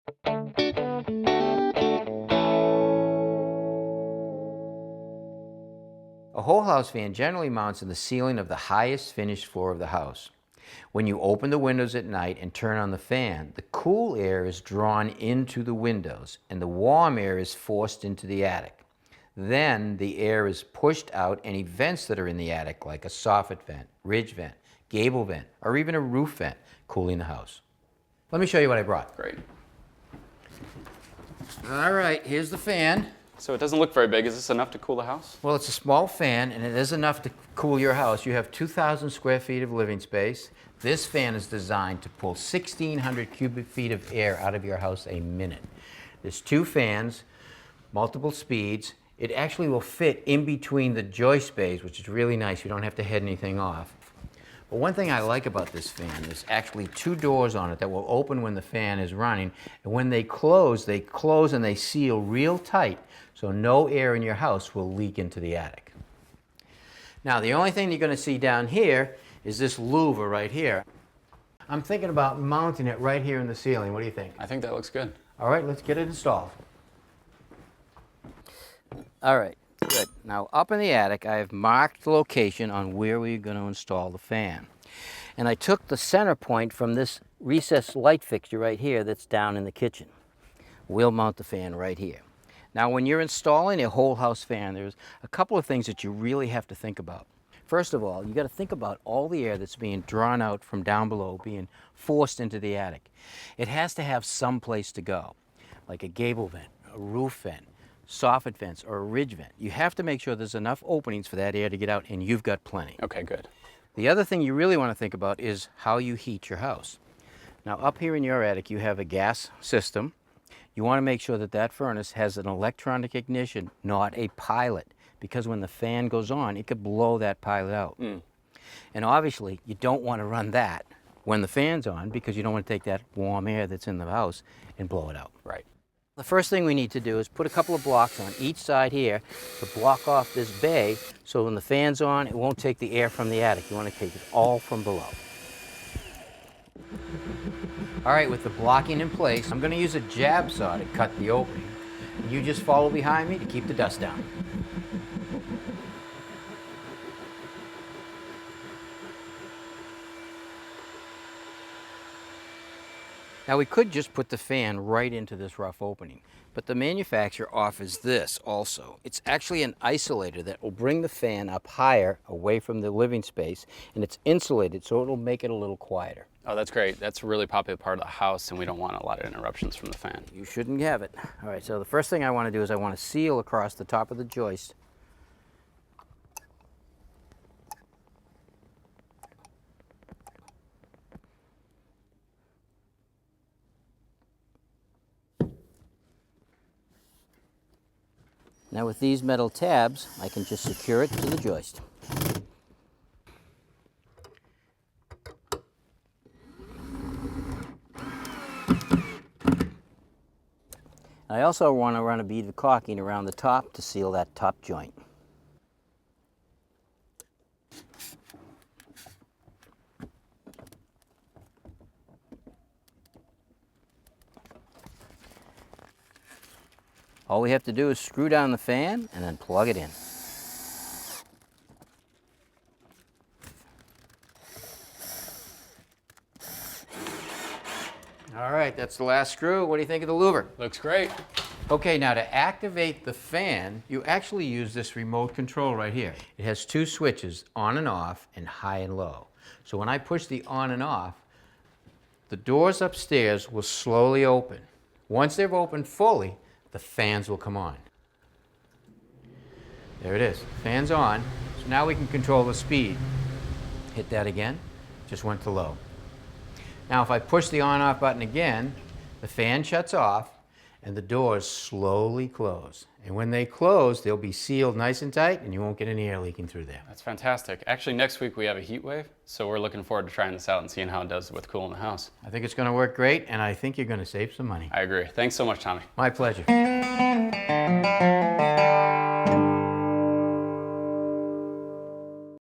A whole house fan generally mounts in the ceiling of the highest finished floor of the house. When you open the windows at night and turn on the fan, the cool air is drawn into the windows and the warm air is forced into the attic. Then the air is pushed out any vents that are in the attic, like a soffit vent, ridge vent, gable vent, or even a roof vent, cooling the house. Let me show you what I brought. Great. All right, here's the fan. So it doesn't look very big. Is this enough to cool the house? Well, it's a small fan, and it is enough to cool your house. You have 2,000 square feet of living space. This fan is designed to pull 1,600 cubic feet of air out of your house a minute. There's two fans, multiple speeds. It actually will fit in between the joist bays, which is really nice. You don't have to head anything off. But one thing I like about this fan is actually two doors on it that will open when the fan is running. And when they close and they seal real tight, so no air in your house will leak into the attic. Now, the only thing you're going to see down here is this louver right here. I'm thinking about mounting it right here in the ceiling. What do you think? I think that looks good. All right, let's get it installed. All right, good. Now, up in the attic, I have marked the location on where we're going to install the fan. And I took the center point from this recessed light fixture right here that's down in the kitchen. We'll mount the fan right here. Now, when you're installing a whole house fan, there's a couple of things that you really have to think about. First of all, you got to think about all the air that's being drawn out from down below, being forced into the attic. It has to have some place to go, like a gable vent, a roof vent, soffit vents, or a ridge vent. You have to make sure there's enough openings for that air to get out, and you've got plenty. Okay, good. The other thing you really want to think about is how you heat your house. Now, up here in your attic, you have a gas system. You want to make sure that that furnace has an electronic ignition, not a pilot, because when the fan goes on, it could blow that pilot out. And obviously, you don't want to run that when the fan's on, because you don't want to take that warm air that's in the house and blow it out. Right. The first thing we need to do is put a couple of blocks on each side here to block off this bay, so when the fan's on, it won't take the air from the attic. You want to take it all from below. All right, with the blocking in place, I'm going to use a jab saw to cut the opening. You just follow behind me to keep the dust down. Now, we could just put the fan right into this rough opening, but the manufacturer offers this also. It's actually an isolator that will bring the fan up higher away from the living space, and it's insulated so it'll make it a little quieter. Oh, that's great. That's a really popular part of the house, and we don't want a lot of interruptions from the fan. You shouldn't have it. All right, so the first thing I want to do is I want to seal across the top of the joist. Now with these metal tabs, I can just secure it to the joist. I also want to run a bead of caulking around the top to seal that top joint. All we have to do is screw down the fan and then plug it in. All right, that's the last screw. What do you think of the louver? Looks great. Okay, now to activate the fan, you actually use this remote control right here. It has two switches, on and off, and high and low. So when I push the on and off, the doors upstairs will slowly open. Once they've opened fully, the fans will come on. There it is, fan's on. So now we can control the speed. Hit that again, just went to low. Now if I push the on-off button again, the fan shuts off and the doors slowly close. And when they close, they'll be sealed nice and tight and you won't get any air leaking through there. That's fantastic. Actually, next week we have a heat wave, so we're looking forward to trying this out and seeing how it does with cooling the house. I think it's going to work great, and I think you're going to save some money. I agree. Thanks so much, Tommy. My pleasure.